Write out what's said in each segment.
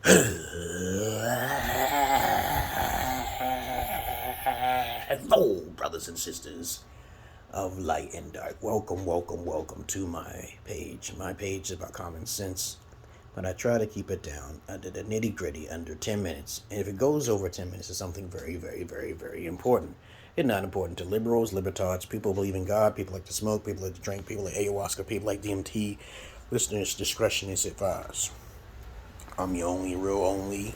Hello, brothers and sisters of light and dark. Welcome, welcome, welcome to my page. My page is about common sense, but I try to keep it down under the nitty gritty, under 10 minutes. And if it goes over 10 minutes, it's something very, very, very, very important. It's not important to liberals, libertards, people who believe in God, people like to smoke, people like to drink, people like ayahuasca, people like DMT. Listeners' discretion is advised. I'm your only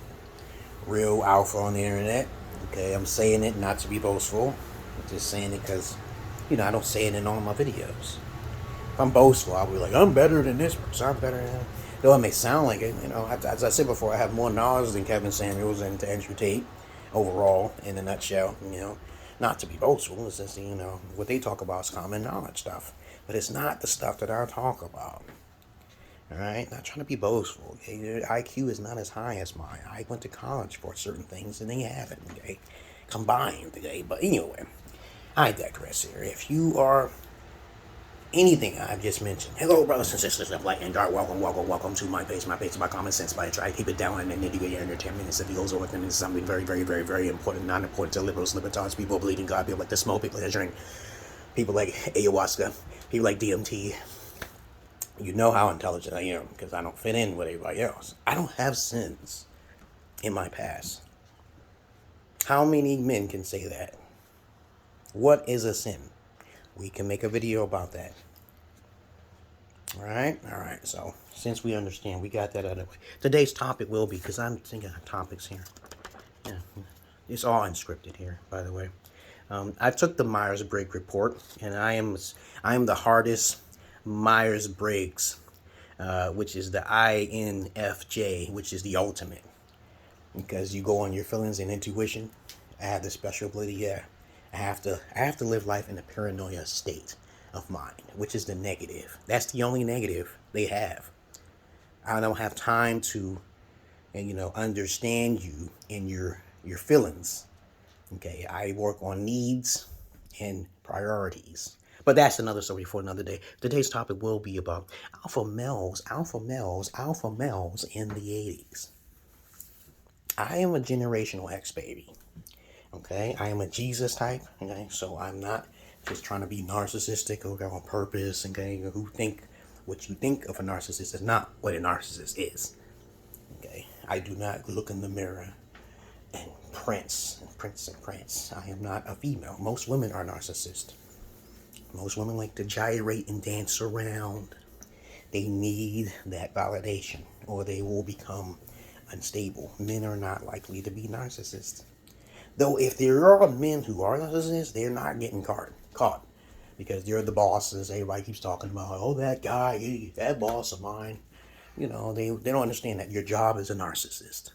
real alpha on the internet. Okay, I'm saying it not to be boastful. I'm just saying it because, I don't say it in all my videos. If I'm boastful, I'll be like, I'm better than this person. I'm better than that. Though it may sound like it, as I said before, I have more knowledge than Kevin Samuels and to Andrew Tate overall, in a nutshell, Not to be boastful, it's just, what they talk about is common knowledge stuff. But it's not the stuff that I talk about. Alright, not trying to be boastful, okay? Your IQ is not as high as mine. I went to college for certain things and they haven't, okay? Combined, okay? But anyway, I digress here. If you are anything I've just mentioned, hello, brothers and sisters of light and dark, welcome to my page. My page is about common sense, but I try to keep it down and then nitty gritty under 10 minutes. If it goes over 10 minutes, something very, very, very, very important, not important to liberals, libertards, people who believe in God, people like to smoke, people that drink, people like ayahuasca, people like DMT. You know how intelligent I am because I don't fit in with everybody else. I don't have sins in my past. How many men can say that? What is a sin? We can make a video about that. All right. So since we understand, we got that out of the way. Today's topic will be, because I'm thinking of topics here. Yeah, it's all unscripted here, by the way. I took the Myers-Briggs report, and I am the hardest Myers-Briggs, which is the INFJ, which is the ultimate, because you go on your feelings and intuition. I have the special ability. Yeah, I have to live life in a paranoia state of mind, which is the negative. That's the only negative they have. I don't have time to, understand you and your feelings. Okay, I work on needs and priorities. But that's another story for another day. Today's topic will be about alpha males in the 80s. I am a generational X baby. Okay, I am a Jesus type. Okay, so I'm not just trying to be narcissistic or on purpose. Okay, what you think of a narcissist is not what a narcissist is. Okay, I do not look in the mirror and prince. I am not a female. Most women are narcissists. Most women like to gyrate and dance around. They need that validation or they will become unstable. Men are not likely to be narcissists. Though if there are men who are narcissists, they're not getting caught. Because they're the bosses. Everybody keeps talking about, oh, that guy, that boss of mine. They don't understand that your job is a narcissist.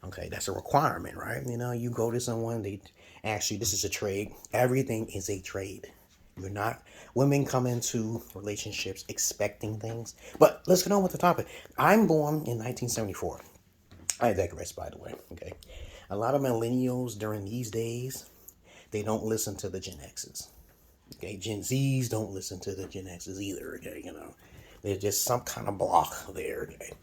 Okay, that's a requirement, right? You go to someone, this is a trade. Everything is a trade. Women come into relationships expecting things. But let's get on with the topic. I'm born in 1974. I digress, by the way, okay? A lot of millennials during these days, they don't listen to the Gen X's. Okay, Gen Zs don't listen to the Gen X's either, okay? There's just some kind of block there, okay?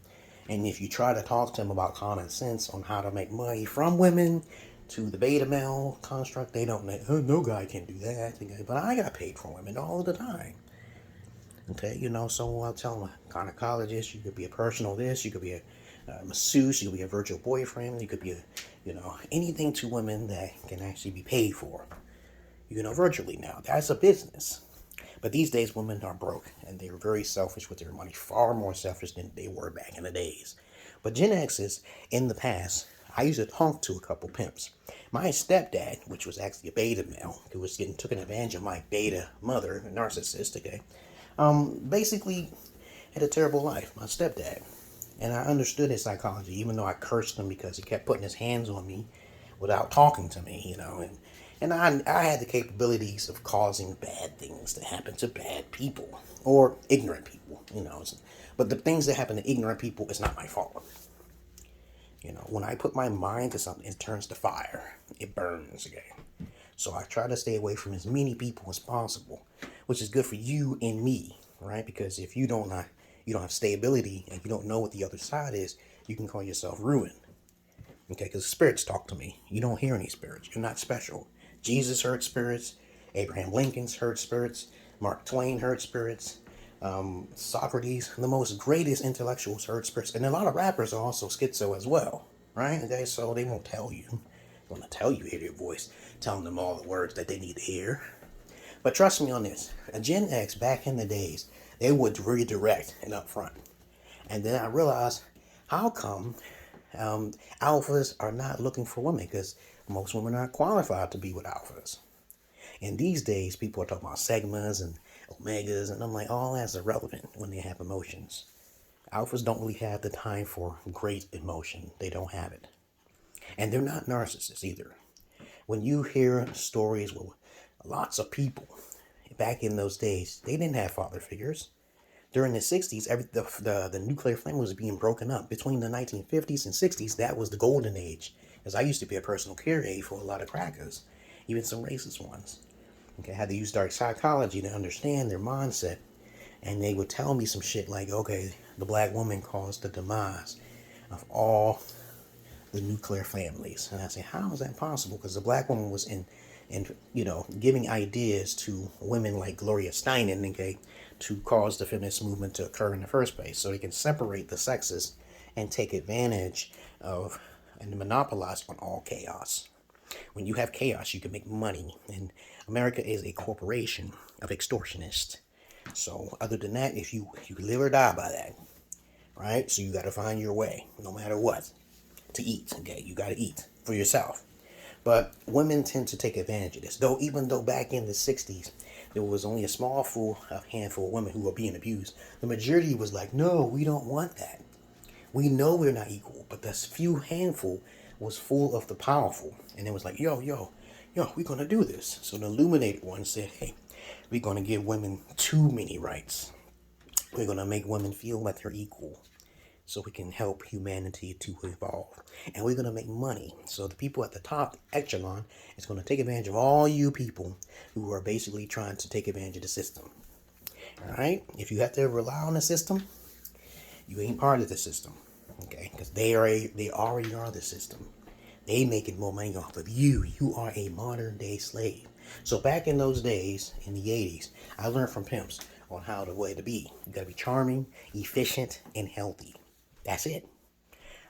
And if you try to talk to them about common sense on how to make money from women to the beta male construct, they don't know. Oh, no guy can do that. Okay? But I got paid for women all the time. Okay, so I'll tell them a gynecologist, you could be a personal this, you could be a masseuse, you could be a virtual boyfriend, you could be anything to women that can actually be paid for. Virtually now. That's a business. But these days, women are broke, and they're very selfish with their money, far more selfish than they were back in the days. But Gen X's, in the past, I used to talk to a couple pimps. My stepdad, which was actually a beta male, who was getting taken advantage of my beta mother, a narcissist, okay, basically had a terrible life, my stepdad. And I understood his psychology, even though I cursed him because he kept putting his hands on me without talking to me, And I had the capabilities of causing bad things to happen to bad people or ignorant people, But the things that happen to ignorant people is not my fault. When I put my mind to something, it turns to fire. It burns, okay? So I try to stay away from as many people as possible, which is good for you and me, right? Because if you don't you don't have stability, and you don't know what the other side is, you can call yourself ruined. Okay, because spirits talk to me. You don't hear any spirits. You're not special. Jesus heard spirits. Abraham Lincoln's heard spirits. Mark Twain heard spirits. Socrates, the most greatest intellectuals, heard spirits. And a lot of rappers are also schizo as well, right? Okay, so they won't tell you. They want to tell you, hear their voice, telling them all the words that they need to hear. But trust me on this. A Gen X, back in the days, they would redirect and upfront. And then I realized, how come alphas are not looking for women? Because most women aren't qualified to be with alphas. And these days, people are talking about sigmas and omegas, and I'm like, all that's irrelevant when they have emotions. Alphas don't really have the time for great emotion. They don't have it. And they're not narcissists either. When you hear stories with lots of people back in those days, they didn't have father figures. During the 60s, the nuclear family was being broken up. Between the 1950s and 60s, that was the golden age. Because I used to be a personal care aide for a lot of crackers, even some racist ones. Okay, I had to use dark psychology to understand their mindset. And they would tell me some shit like, okay, the black woman caused the demise of all the nuclear families. And I say, how is that possible? Because the black woman was in giving ideas to women like Gloria Steinem, okay, to cause the feminist movement to occur in the first place. So they can separate the sexes and take advantage of and monopolize on all chaos. When you have chaos, you can make money. And America is a corporation of extortionists. So other than that, if you live or die by that, right? So you got to find your way, no matter what, to eat. Okay, you got to eat for yourself. But women tend to take advantage of this. Even though back in the 60s, there was only a handful of women who were being abused, the majority was like, no, we don't want that. We know we're not equal. But this few handful was full of the powerful. And it was like, yo, we're going to do this. So the illuminated one said, hey, we're going to give women too many rights. We're going to make women feel like they're equal, so we can help humanity to evolve. And we're going to make money. So the people at the top echelon is going to take advantage of all you people who are basically trying to take advantage of the system. All right? If you have to rely on the system, you ain't part of the system. Okay? Because they already are the system. They making more money off of you. You are a modern day slave. So back in those days, in the 80s, I learned from Pimps on how the way to be. You got to be charming, efficient, and healthy. That's it.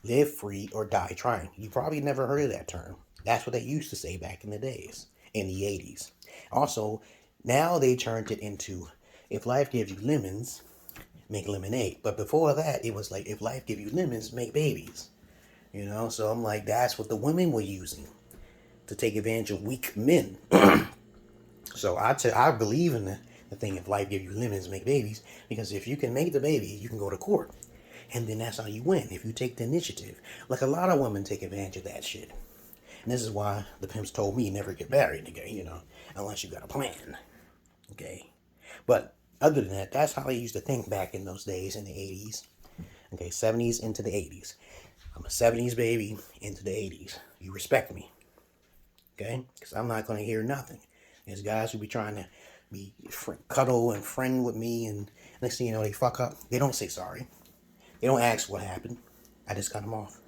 Live free or die trying. You probably never heard of that term. That's what they used to say back in the days, in the 80s. Also, now they turned it into, if life gives you lemons, make lemonade. But before that, it was like, if life gives you lemons, make babies. So I'm like, that's what the women were using to take advantage of weak men. So I believe in the thing, if life gives you lemons, make babies. Because if you can make the baby, you can go to court. And then that's how you win, if you take the initiative. Like a lot of women take advantage of that shit. And this is why the Pimps told me never get married, okay, unless you got a plan. Okay. But other than that, that's how I used to think back in those days in the 80s. Okay, 70s into the 80s. I'm a 70s baby into the 80s. You respect me. Okay? Because I'm not going to hear nothing. There's guys who be trying to be cuddle and friend with me, and next thing you know, they fuck up. They don't say sorry. They don't ask what happened. I just cut them off.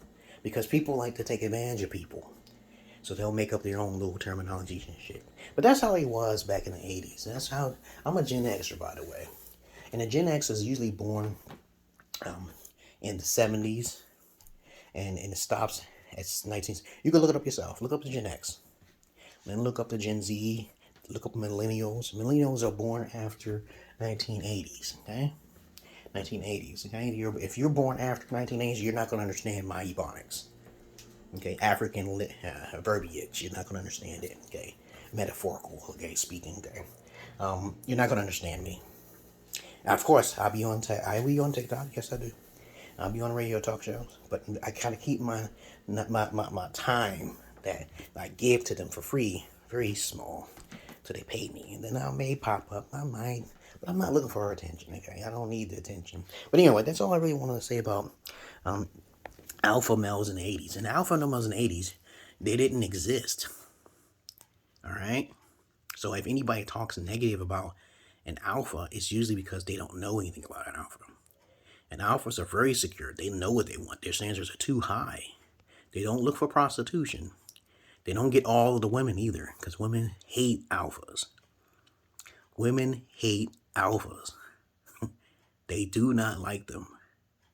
Because people like to take advantage of people. So they'll make up their own little terminology and shit. But that's how he was back in the 80s. That's how... I'm a Gen Xer, by the way. And a Gen X is usually born in the 70s. And it stops at 19... You can look it up yourself. Look up the Gen X. Then look up the Gen Z. Look up millennials. Millennials are born after 1980s, okay? 1980s, okay? If you're born after 1980s, you're not going to understand my ebonics. Okay? African verbiage, you're not going to understand it, okay? Metaphorical, okay? Speaking, okay? You're not going to understand me. Now, of course, I'll be on TikTok. Yes, I do. I'll be on radio talk shows, but I kind of keep my time that I give to them for free very small, so they pay me, and then I may pop up. I might, but I'm not looking for attention. Okay, I don't need the attention. But anyway, that's all I really wanted to say about alpha males in the 80s. And alpha males in the 80s, they didn't exist. All right. So if anybody talks negative about an alpha, it's usually because they don't know anything about an alpha. And alphas are very secure. They know what they want. Their standards are too high. They don't look for prostitution. They don't get all of the women either, because women hate alphas. Women hate alphas. They do not like them.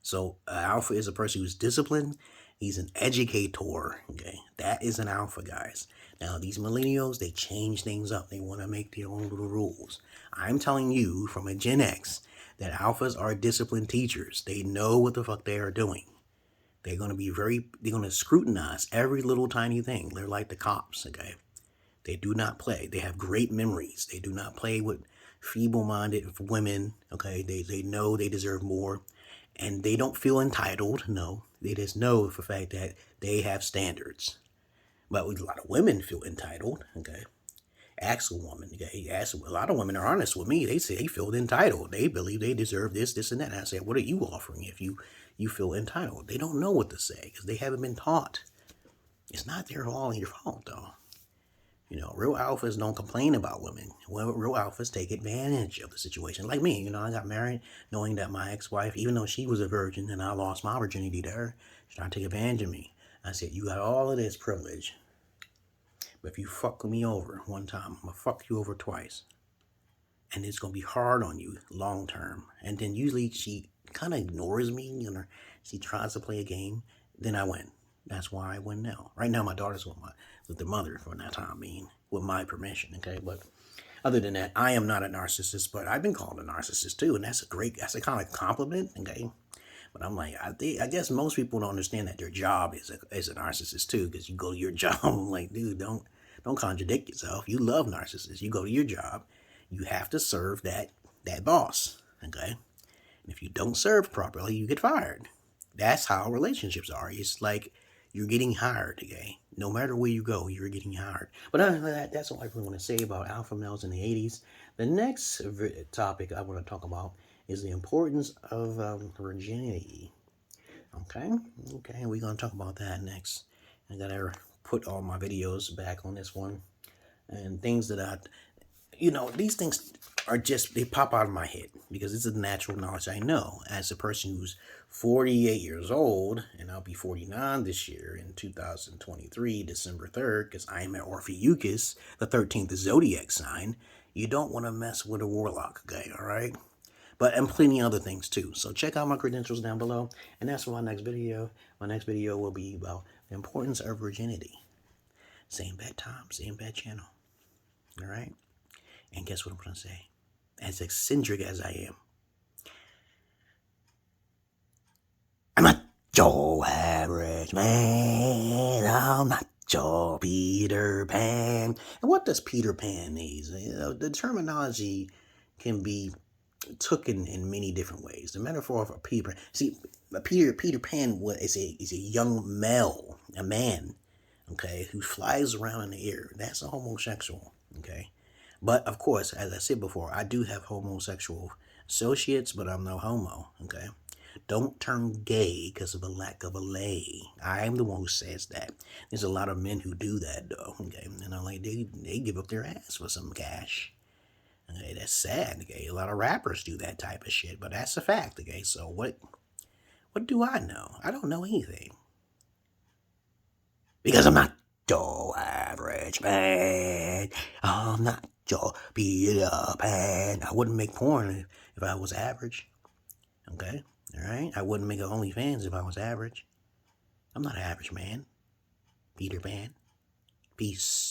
So alpha is a person who's disciplined. He's an educator. Okay, that is an alpha, guys. Now these millennials, they change things up. They want to make their own little rules. I'm telling you from a Gen X that alphas are disciplined teachers. They know what the fuck they are doing. They're going to scrutinize every little tiny thing. They're like the cops, okay? They do not play. They have great memories. They do not play with feeble-minded women, okay? They know they deserve more. And they don't feel entitled, no. They just know for the fact that they have standards. But a lot of women feel entitled, okay? Ask a woman, okay? A lot of women are honest with me. They say they feel entitled. They believe they deserve this, this, and that. And I say, what are you offering if you feel entitled? They don't know what to say because they haven't been taught. It's not their fault, though. You know, real alphas don't complain about women. Well, real alphas take advantage of the situation. Like me, you know, I got married knowing that my ex-wife, even though she was a virgin and I lost my virginity to her, she tried to take advantage of me. I said, you got all of this privilege, but if you fuck me over one time, I'm going to fuck you over twice. And it's going to be hard on you long term. And then usually she kind of ignores me, you know, she tries to play a game, then I win. That's why I win now. Right now, my daughter's with the mother for that time being, with my permission, okay? But other than that, I am not a narcissist, but I've been called a narcissist too, and that's a kind of compliment, okay? But I'm like, I guess most people don't understand that their job is a narcissist too, because you go to your job, I'm like, dude, don't contradict yourself. You love narcissists. You go to your job, you have to serve that boss, okay? And if you don't serve properly, you get fired. That's how relationships are. It's like you're getting hired, okay? No matter where you go, you're getting hired. But other than that, that's all I really want to say about alpha males in the 80s. The next topic I want to talk about is the importance of virginity. Okay, we're going to talk about that next. I got to put all my videos back on this one. And things that these things are just, they pop out of my head because it's a natural knowledge I know. As a person who's 48 years old, and I'll be 49 this year in 2023, December 3rd, because I am an Orpheus, the 13th zodiac sign. You don't want to mess with a warlock, okay, all right? And plenty other things too. So check out my credentials down below. And that's for my next video. My next video will be about the importance of virginity. Same bad time, same bad channel. All right? And guess what I'm going to say? As eccentric as I am, I'm not your average man. I'm not your Peter Pan. And what does Peter Pan mean? The terminology can be taken in many different ways. The metaphor for Peter Pan. See, Peter Pan is a young male, a man, okay, who flies around in the air. That's a homosexual, okay? But, of course, as I said before, I do have homosexual associates, but I'm no homo, okay? Don't turn gay because of a lack of a lay. I'm the one who says that. There's a lot of men who do that, though, okay? And I'm like, they give up their ass for some cash. Okay, that's sad, okay? A lot of rappers do that type of shit, but that's a fact, okay? So what do I know? I don't know anything. Because I'm not your average man. I'm not your Peter Pan. I wouldn't make porn if I was average. Okay? Alright? I wouldn't make an OnlyFans if I was average. I'm not an average man. Peter Pan. Peace.